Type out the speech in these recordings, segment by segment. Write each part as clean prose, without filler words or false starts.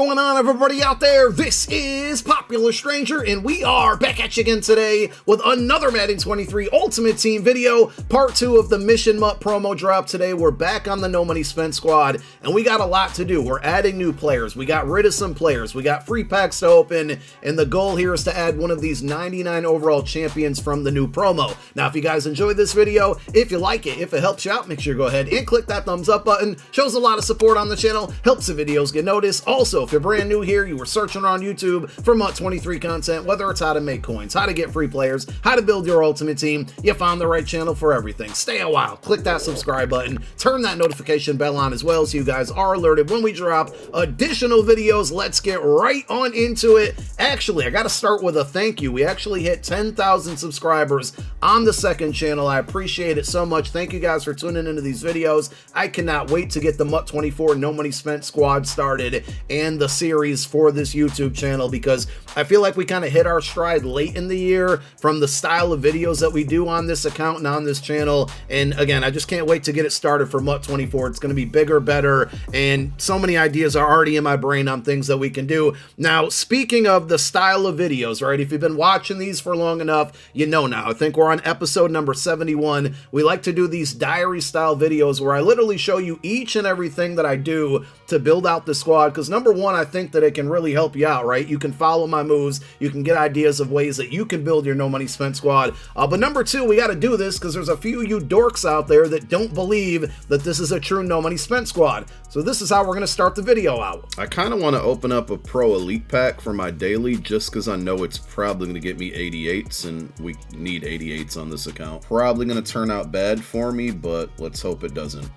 going on, everybody out there? This is Popular Stranger, and we are back at you again today with another Madden 23 Ultimate Team video, part 2 of the Mission Mutt promo drop. Today, we're back on the No Money Spent squad, and we got a lot to do. We're adding new players. We got rid of some players. We got free packs to open, and the goal here is to add one of these 99 overall champions from the new promo. Now, if you guys enjoyed this video, if you like it, if it helps you out, make sure you go ahead and click that thumbs up button. Shows a lot of support on the channel, helps the videos get noticed. Also, if you're brand new here, you were searching around YouTube for Mutt 23 content, whether it's how to make coins, how to get free players, how to build your ultimate team, you found the right channel for everything. Stay a while, click that subscribe button, turn that notification bell on as well so you guys are alerted when we drop additional videos. Let's get right on into it. Actually, I got to start with a thank you. We actually hit 10,000 subscribers on the second channel. I appreciate it so much. Thank you guys for tuning into these videos. I cannot wait to get the Mutt 24 No Money Spent squad started and the series for this YouTube channel, because I feel like we kind of hit our stride late in the year from the style of videos that we do on this account and on this channel. And again, I just can't wait to get it started for Mutt 24. It's going to be bigger, better, and so many ideas are already in my brain on things that we can do. Now, speaking of the style of videos, right, if you've been watching these for long enough, you know now. I think we're on episode number 71. We like to do these diary style videos where I literally show you each and everything that I do to build out the squad, because number one, I think that it can really help you out, right? You can follow my moves, you can get ideas of ways that you can build your No Money Spent squad. But number two, we got to do this because there's a few of you dorks out there that don't believe that this is a true No Money Spent squad. So this is how we're going to start the video out. I kind of want to open up a Pro Elite pack for my daily just because I know it's probably going to get me 88s, and we need 88s on this account. Probably going to turn out bad for me, but let's hope it doesn't.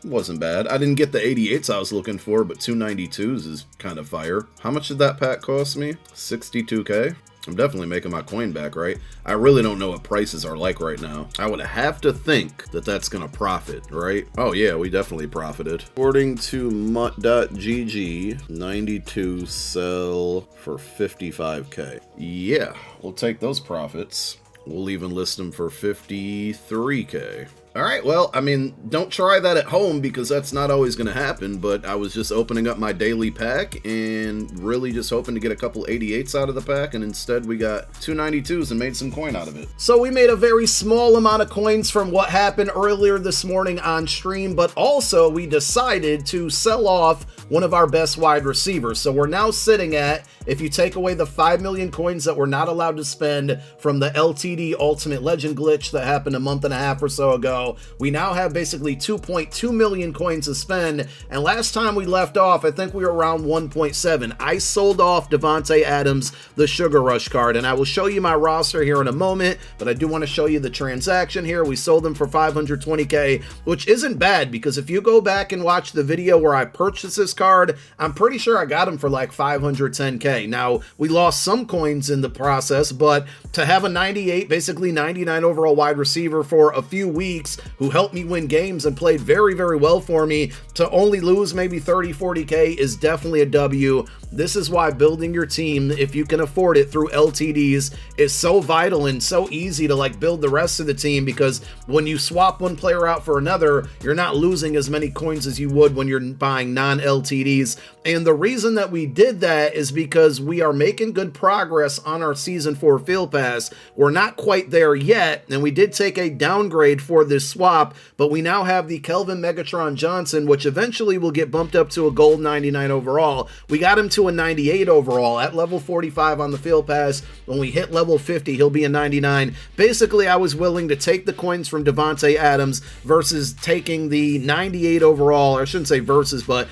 Wasn't bad. I didn't get the 88s I was looking for, but 292s is kind of fire. How much did that pack cost me? 62k? I'm definitely making my coin back, right? I really don't know what prices are like right now. I would have to think that that's gonna profit, right? Oh yeah, we definitely profited. According to mutt.gg, 92 sell for 55k. Yeah, we'll take those profits. We'll even list them for 53k. All right, well, I mean, don't try that at home because that's not always going to happen, but I was just opening up my daily pack and really just hoping to get a couple 88s out of the pack, and instead we got 292s and made some coin out of it. So we made a very small amount of coins from what happened earlier this morning on stream, but also we decided to sell off one of our best wide receivers. So we're now sitting at, if you take away the 5 million coins that we're not allowed to spend from the LTD Ultimate Legend glitch that happened a month and a half or so ago, we now have basically 2.2 million coins to spend. And last time we left off, I think we were around 1.7. I sold off Davante Adams, the Sugar Rush card, and I will show you my roster here in a moment, but I do want to show you the transaction here. We sold him for 520k, which isn't bad, because if you go back and watch the video where I purchased this card, I'm pretty sure I got him for like 510k. Now, we lost some coins in the process, but to have a 98, basically 99 overall wide receiver for a few weeks who helped me win games and played very, very well for me, to only lose maybe 30-40k is definitely a W. This is why building your team, if you can afford it through LTDs, is so vital and so easy to like build the rest of the team, because when you swap one player out for another, you're not losing as many coins as you would when you're buying non-LTDs. And the reason that we did that is because we are making good progress on our Season 4 Field Pass. We're not quite there yet, and we did take a downgrade for this swap, but we now have the Kelvin Megatron Johnson, which eventually will get bumped up to a gold 99 overall. We got him to a 98 overall at level 45 on the Field Pass. When we hit level 50, he'll be a 99. Basically, I was willing to take the coins from Davante Adams versus taking the 98 overall, or I shouldn't say versus, but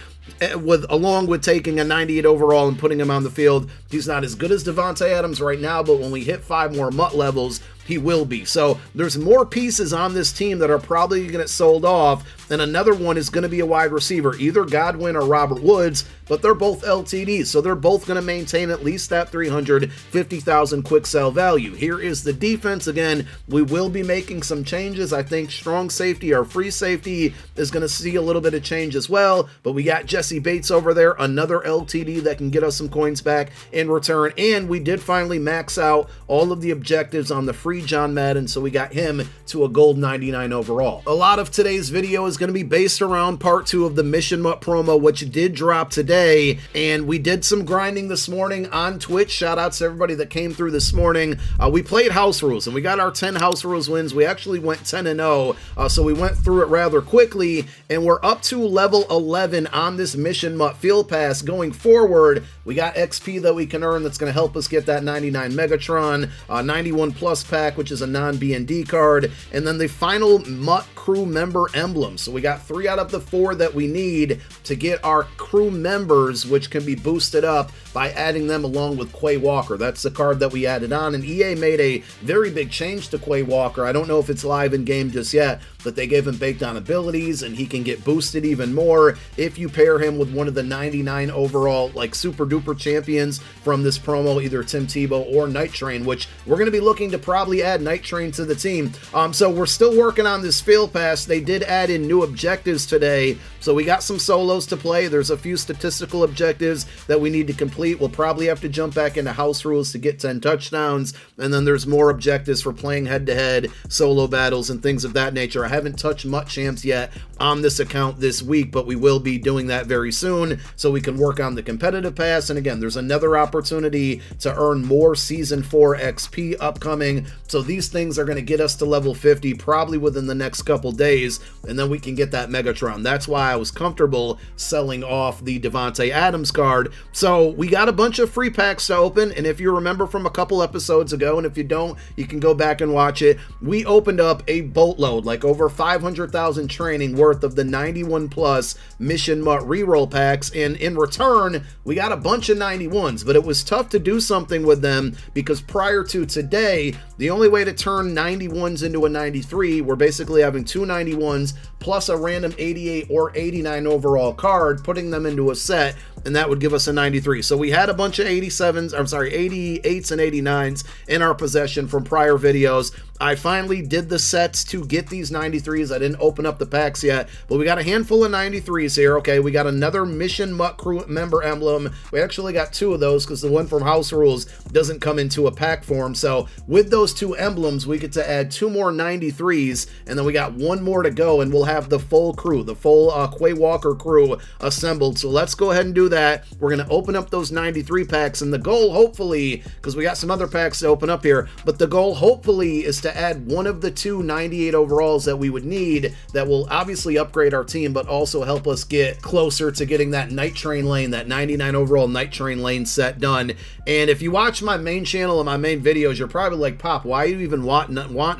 along with taking a 98 overall and putting him on the field. He's not as good as Davante Adams right now, but when we hit 5 more Mutt levels, he will be. So there's more pieces on this team that are probably going to get sold off, and another one is going to be a wide receiver, either Godwin or Robert Woods, but they're both LTDs, so they're both going to maintain at least that 350,000 quick sell value. Here is the defense. Again, we will be making some changes. I think strong safety or free safety is going to see a little bit of change as well, but we got Jesse Bates over there, another LTD that can get us some coins back in return, and we did finally max out all of the objectives on the free 93 John Madden, so we got him to a gold 99 overall. A lot of today's video is going to be based around part 2 of the Mission Mutt promo, which did drop today, and we did some grinding this morning on Twitch. Shout out to everybody that came through this morning. We played house rules, and we got our 10 house rules wins. We actually went 10-0, so we went through it rather quickly, and we're up to level 11 on this Mission Mutt Field Pass. Going forward, we got XP that we can earn that's going to help us get that 99 Megatron, 91 Plus pack, which is a non-B&D card, and then the final Mutt crew member emblem. So we got 3 out of the 4 that we need to get our crew members, which can be boosted up by adding them along with Quay Walker. That's the card that we added on, and EA made a very big change to Quay Walker. I don't know if it's live in game just yet, but they gave him baked on abilities, and he can get boosted even more if you pair him with one of the 99 overall like super duper champions from this promo, either Tim Tebow or Night Train, which we're going to be looking to probably add Night Train to the team. So we're still working on this field pass. They did add in new objectives today, so we got some solos to play. There's a few statistical objectives that we need to complete. We'll probably have to jump back into house rules to get 10 touchdowns, and then there's more objectives for playing head-to-head solo battles and things of that nature. I haven't touched Mutt Champs yet on this account this week, but we will be doing that very soon so we can work on the competitive pass. And again, there's another opportunity to earn more Season 4 XP upcoming, so these things are going to get us to level 50 probably within the next couple days, and then we can get that Megatron. That's why I was comfortable selling off the Devontae Adams card. So we got a bunch of free packs to open, and if you remember from a couple episodes ago, and if you don't, you can go back and watch it, we opened up a boatload, like over 500,000 training worth of the 91 plus Mission Mutt reroll packs, and in return we got a bunch of 91s, but it was tough to do something with them because prior to today, the only way to turn 91s into a 93 were basically having 2 91s plus a random 88 or 89 overall card, putting them into a set, and that would give us a 93. So we had a bunch of 87s, I'm sorry, 88s and 89s in our possession from prior videos. I finally did the sets to get these 93s. I didn't open up the packs yet, but we got a handful of 93s here. Okay, we got another Mission Mutt crew member emblem. We actually got 2 of those because the one from House Rules doesn't come into a pack form. So with those 2 emblems, we get to add 2 more 93s, and then we got 1 more to go, and we'll have the full crew, the full Quay Walker crew assembled. So let's go ahead and do that. We're going to open up those 93 packs, and the goal, hopefully, because we got some other packs to open up here, but the goal, hopefully, is to add one of the 2 98 overalls that we would need that will obviously upgrade our team, but also help us get closer to getting that Night Train lane, that 99 overall Night Train lane set done. And if you watch my main channel and my main videos, you're probably like, Pop, why do you even want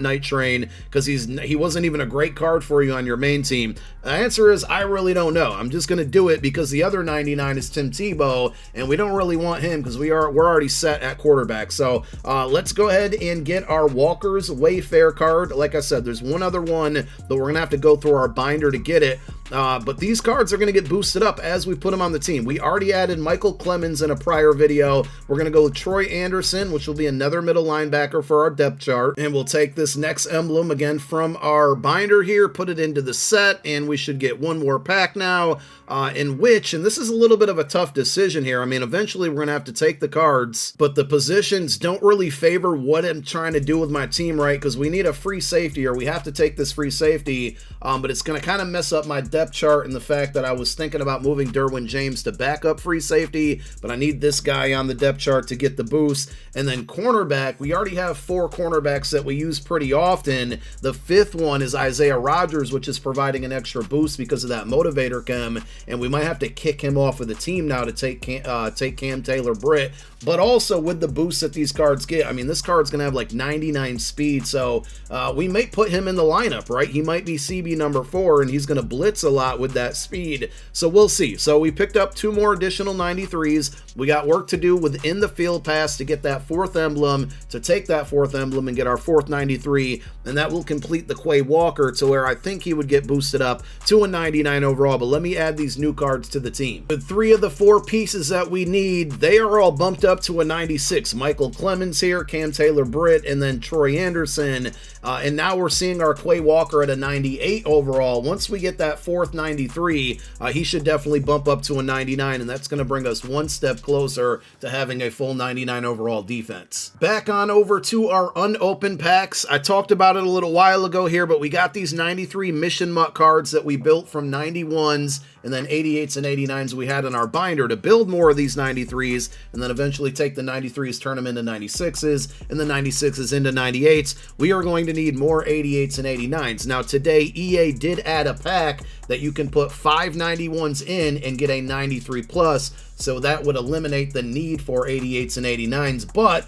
Night Train? Because he wasn't even a great card for you on your main team. The answer is, I really don't know. I'm just going to do it because the other 99 is Tim Tebow, and we don't really want him because we're already set at quarterback. So let's go ahead and get our Walker's Wayfair card. Like I said, there's one other one, but we're going to have to go through our binder to get it. But these cards are going to get boosted up as we put them on the team. We already added Michael Clemens in a prior video. We're going to go with Troy Anderson, which will be another middle linebacker for our depth chart. And we'll take this next emblem again from our binder here, put it into the set, and we should get 1 more pack now. In which, and this is a little bit of a tough decision here. I mean, eventually we're going to have to take the cards, but the positions don't really favor what I'm trying to do with my team, right? Because we need a free safety, or we have to take this free safety, but it's going to kind of mess up my depth chart and the fact that I was thinking about moving Derwin James to backup free safety, but I need this guy on the depth chart to get the boost. And then cornerback, we already have 4 cornerbacks that we use pretty often. The 5th one is Isaiah Rodgers, which is providing an extra boost because of that motivator chem, and we might have to kick him off of the team now to take Cam Taylor-Britt. But also with the boost that these cards get, I mean, this card's going to have like 99 speed, so we might put him in the lineup, right? He might be CB number 4, and he's going to blitz a lot with that speed, so we'll see. So we picked up 2 more additional 93s. We got work to do within the field pass to get that 4th emblem, to take that 4th emblem and get our 4th 93, and that will complete the Quay Walker to where I think he would get boosted up to a 99 overall. But let me add these new cards to the team. With 3 of the 4 pieces that we need, they are all bumped up to a 96. Michael Clemens here, Cam Taylor-Britt, and then Troy Anderson. And now we're seeing our Quay Walker at a 98 overall. Once we get that fourth 93, he should definitely bump up to a 99, and that's going to bring us one step closer to having a full 99 overall defense. Back on over to our unopened packs. I talked about it a little while ago here, but we got these 93 Mission Mutt cards that we built from 91s and then 88s and 89s we had in our binder to build more of these 93s, and then eventually take the 93s, turn them into 96s, and the 96s into 98s. We are going to need more 88s and 89s. Now today, EA did add a pack that you can put 5 91s in and get a 93 plus, so that would eliminate the need for 88s and 89s, but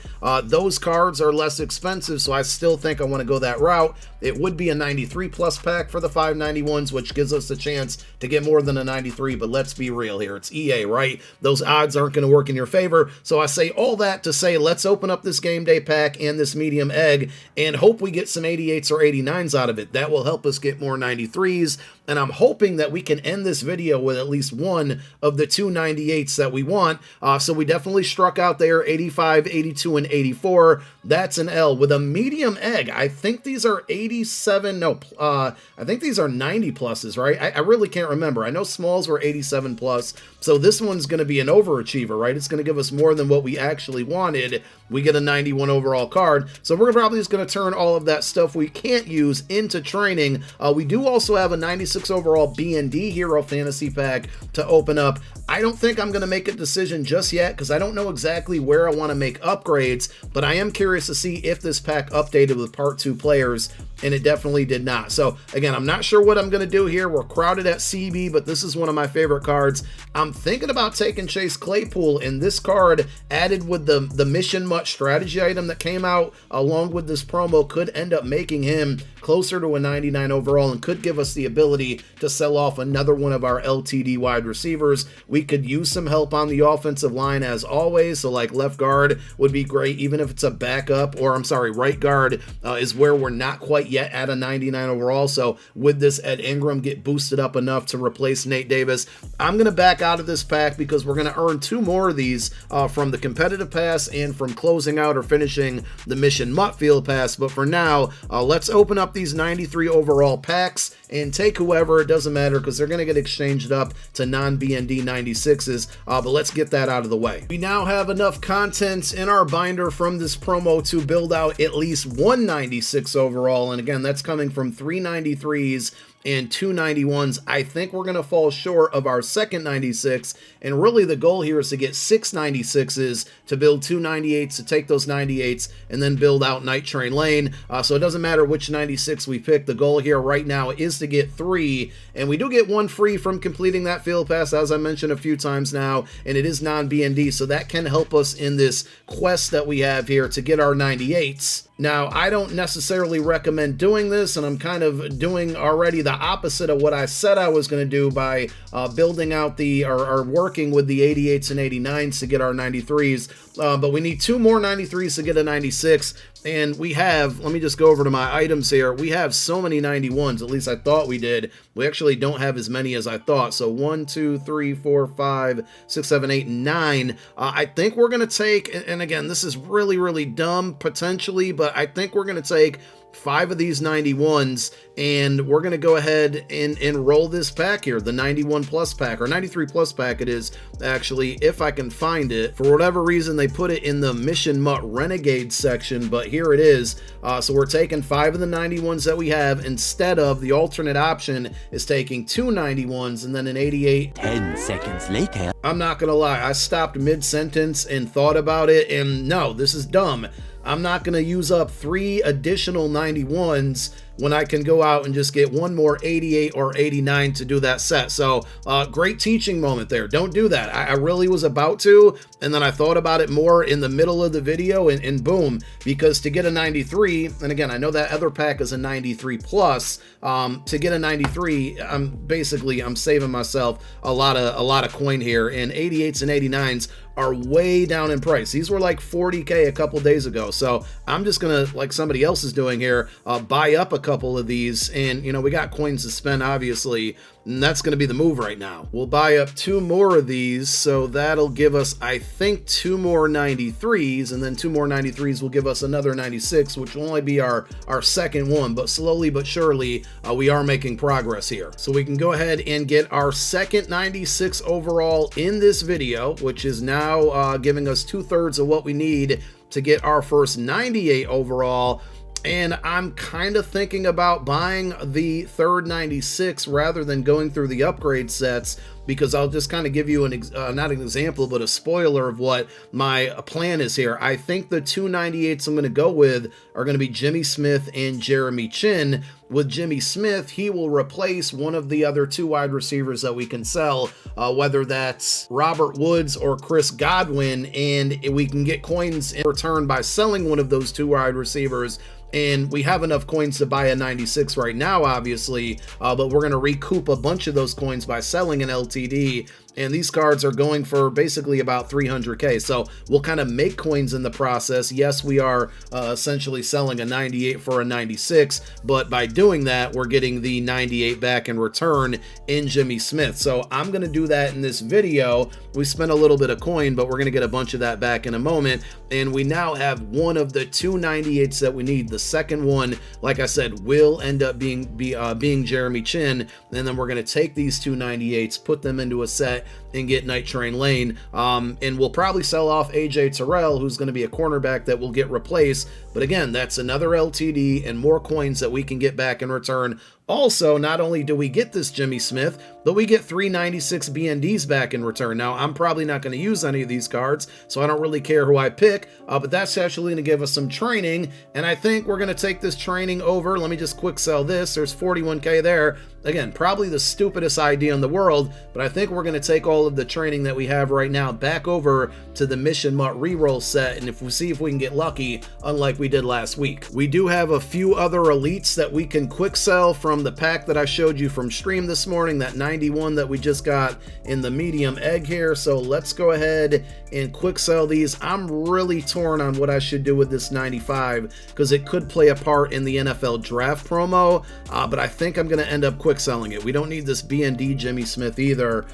those cards are less expensive, so I still think I want to go that route. It would be a 93 plus pack for the 591s, which gives us the chance to get more than a 93, but let's be real here. It's EA, right? Those odds aren't going to work in your favor, so I say all that to say let's open up this game day pack and this medium egg and hope we get some 88s or 89s out of it. That will help us get more 93s, and I'm hoping that we can end this video with at least one of the 2 98s that we want. So we definitely struck out there, 85, 82, and 84. That's an L. With a medium egg, I think these are 87, no, I think these are 90 pluses, right? I really can't remember. I know smalls were 87 plus, so this one's going to be an overachiever, right? It's going to give us more than what we actually wanted. We get a 91 overall card, so we're probably just going to turn all of that stuff we can't use into training. We do also have a 96 overall B&D Hero Fantasy Pack to open up. I don't think I'm going to make a decision just yet because I don't know exactly where I want to make upgrades, but I am curious to see if this pack updated with Part 2 players, and it definitely did not. So again, I'm not sure what I'm going to do here. We're crowded at CB, but this is one of my favorite cards. I'm thinking about taking Chase Claypool, and this card added with the Mission Mutt strategy item that came out along with this promo could end up making him closer to a 99 overall and could give us the ability to sell off another one of our LTD wide receivers. We could use some help on the offensive line as always, so like left guard would be great, even if it's a backup, or I'm sorry, right guard is where we're not quite yet at a 99 overall. So with this, Ed Ingram get boosted up enough to replace Nate Davis. I'm going to back out of this pack because we're going to earn 2 more of these from the competitive pass and from closing out or finishing the Mission Mutt Field Pass. But for now, let's open up these 93 overall packs and take whoever. It doesn't matter because they're going to get exchanged up to non-BND 96s, but let's get that out of the way. We now have enough content in our binder from this promo to build out at least 196 overall, and again, that's coming from 3 93s and 2 91s. I think we're going to fall short of our second 96, and really the goal here is to get 6 96s to build 2 98s, to take those 98s and then build out Night Train Lane. So it doesn't matter which 96 we pick. The goal here right now is to get 3, and we do get 1 free from completing that field pass, as I mentioned a few times now, and it is non-BND, so that can help us in this quest that we have here to get our 98s. Now, I don't necessarily recommend doing this, and I'm kind of doing already the opposite of what I said I was going to do by building out the, or working with the 88s and 89s to get our 93s, but we need 2 more 93s to get a 96, and we have, let me just go over to my items here, we have so many 91s, at least I thought we did. We actually don't have as many as I thought, so 1, 2, 3, 4, 5, 6, 7, 8, 9. I think we're going to take, and again, this is really, really dumb, potentially, but I think we're going to take 5 of these 91s, and we're going to go ahead and roll this pack here, the 91 plus pack, or 93 plus pack it is, actually, if I can find it. For whatever reason, they put it in the Mission Mutt Renegade section, but here it is. So we're taking 5 of the 91s that we have, instead of the alternate option is taking 2 91s and then an 88. 10 seconds later. I'm not going to lie, I stopped mid-sentence and thought about it, and no, this is dumb. I'm not going to use up 3 additional 91s when I can go out and just get 1 more 88 or 89 to do that set. So great teaching moment there. Don't do that. I really was about to, and then I thought about it more in the middle of the video, and boom, because to get a 93, and again, I know that other pack is a 93 plus, to get a 93, I'm saving myself a lot of coin here, and 88s and 89s are way down in price. These were like 40K a couple days ago, so I'm just gonna, like somebody else is doing here, buy up a couple of these, and, you know, we got coins to spend, obviously, and that's going to be the move right now. We'll buy up 2 more of these, so that'll give us, I think, 2 more 93s, and then 2 more 93s will give us another 96, which will only be our second one, but slowly but surely, we are making progress here. So we can go ahead and get our second 96 overall in this video, which is now giving us 2/3 of what we need to get our first 98 overall. And I'm kind of thinking about buying the third 96 rather than going through the upgrade sets, because I'll just kind of give you not an example, but a spoiler of what my plan is here. I think the 298s I'm going to go with are going to be Jimmy Smith and Jeremy Chin. With Jimmy Smith, he will replace one of the other 2 wide receivers that we can sell, whether that's Robert Woods or Chris Godwin, and we can get coins in return by selling one of those 2 wide receivers. And we have enough coins to buy a 96 right now, obviously, but we're going to recoup a bunch of those coins by selling an LTD. And these cards are going for basically about 300k, so we'll kind of make coins in the process. Yes, we are essentially selling a 98 for a 96, but by doing that, we're getting the 98 back in return in Jimmy Smith. So I'm going to do that in this video. We spent a little bit of coin, but we're going to get a bunch of that back in a moment. And we now have one of the 2 98s that we need. The second one, like I said, will end up being Jeremy Chin. And then we're going to take these 2 98s, put them into a set, and get Night Train Lane. And we'll probably sell off AJ Terrell, who's going to be a cornerback that will get replaced. But again, that's another LTD and more coins that we can get back in return. Also, not only do we get this Jimmy Smith, but we get 396 BNDs back in return. Now, I'm probably not going to use any of these cards, so I don't really care who I pick, but that's actually going to give us some training, and I think we're going to take this training over. Let me just quick sell this. There's 41k there. Again, probably the stupidest idea in the world, but I think we're going to take all of the training that we have right now back over to the Mission Mutt reroll set, and if we see if we can get lucky, unlike we did last week. We do have a few other elites that we can quick sell from the pack that I showed you from stream this morning, that 91 that we just got in the medium egg here. So let's go ahead and quick sell these. I'm really torn on what I should do with this 95 because it could play a part in the NFL draft promo, but I think I'm going to end up quick selling it. We don't need this BND Jimmy Smith either.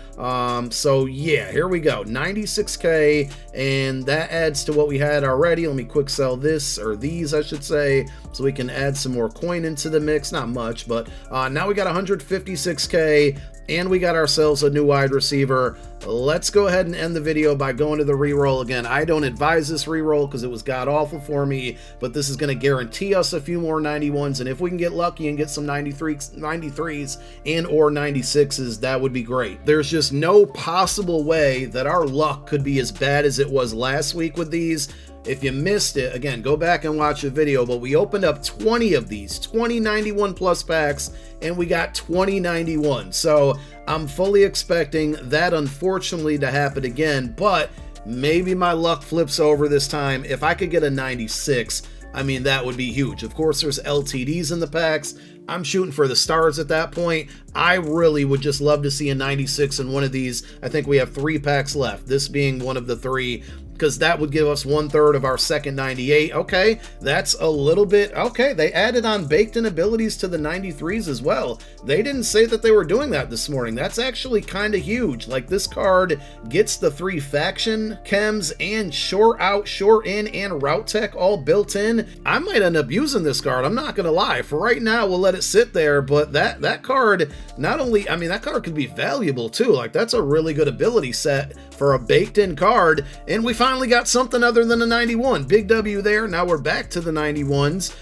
So yeah, here we go. 96k, and that adds to what we had already. Let me quick sell this, or these I should say, so we can add some more coin into the mix. Not much, but now we got 156k, and we got ourselves a new wide receiver. Let's go ahead and end the video by going to the reroll again. I don't advise this reroll because it was god awful for me, but this is going to guarantee us a few more 91s, and if we can get lucky and get some 93s and or 96s, that would be great. There's just no possible way that our luck could be as bad as it was last week with these. If you missed it, again, go back and watch the video, but we opened up 20 of these, 20 91 plus packs, and we got 20 91. So I'm fully expecting that, unfortunately, to happen again, but maybe my luck flips over this time. If I could get a 96, I mean, that would be huge. Of course, there's LTDs in the packs. I'm shooting for the stars at that point. I really would just love to see a 96 in one of these. I think we have 3 packs left, this being one of the 3, because that would give us 1/3 of our second 98. Okay, that's a little bit, okay, they added on baked-in abilities to the 93s as well. They didn't say that they were doing that this morning. That's actually kind of huge. Like, this card gets the 3 faction chems and short out, short in, and route tech all built in. I might end up using this card, I'm not gonna lie. For right now, we'll let it sit there, but that card, not only, I mean, that card could be valuable too. Like, that's a really good ability set for a baked-in card, and we finally got something other than a 91. Big W there. Now we're back to the 91s.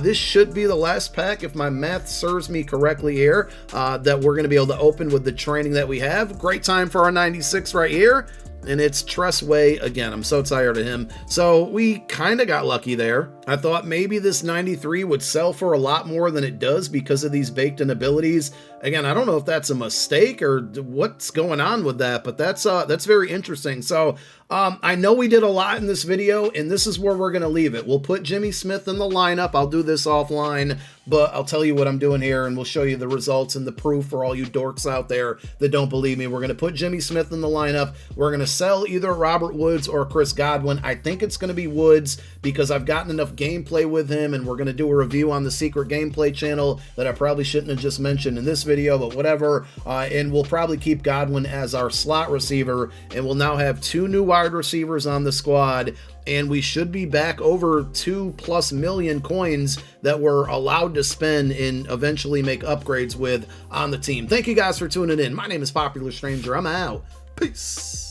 This should be the last pack, if my math serves me correctly here, that we're going to be able to open with the training that we have. Great time for our 96 right here. And it's Tressway again. I'm so tired of him. So we kind of got lucky there. I thought maybe this 93 would sell for a lot more than it does because of these baked-in abilities. Again, I don't know if that's a mistake or what's going on with that, but that's very interesting. So I know we did a lot in this video, and this is where we're going to leave it. We'll put Jimmy Smith in the lineup. I'll do this offline, but I'll tell you what I'm doing here, and we'll show you the results and the proof for all you dorks out there that don't believe me. We're going to put Jimmy Smith in the lineup. We're going to sell either Robert Woods or Chris Godwin. I think it's going to be Woods because I've gotten enough gameplay with him, and we're going to do a review on the secret gameplay channel that I probably shouldn't have just mentioned in this video, but whatever. And we'll probably keep Godwin as our slot receiver, and we'll now have 2 new wide receivers on the squad, and we should be back over 2+ million coins that we're allowed to spend and eventually make upgrades with on the team. Thank you guys for tuning in. My name is Popular Stranger. I'm out. Peace.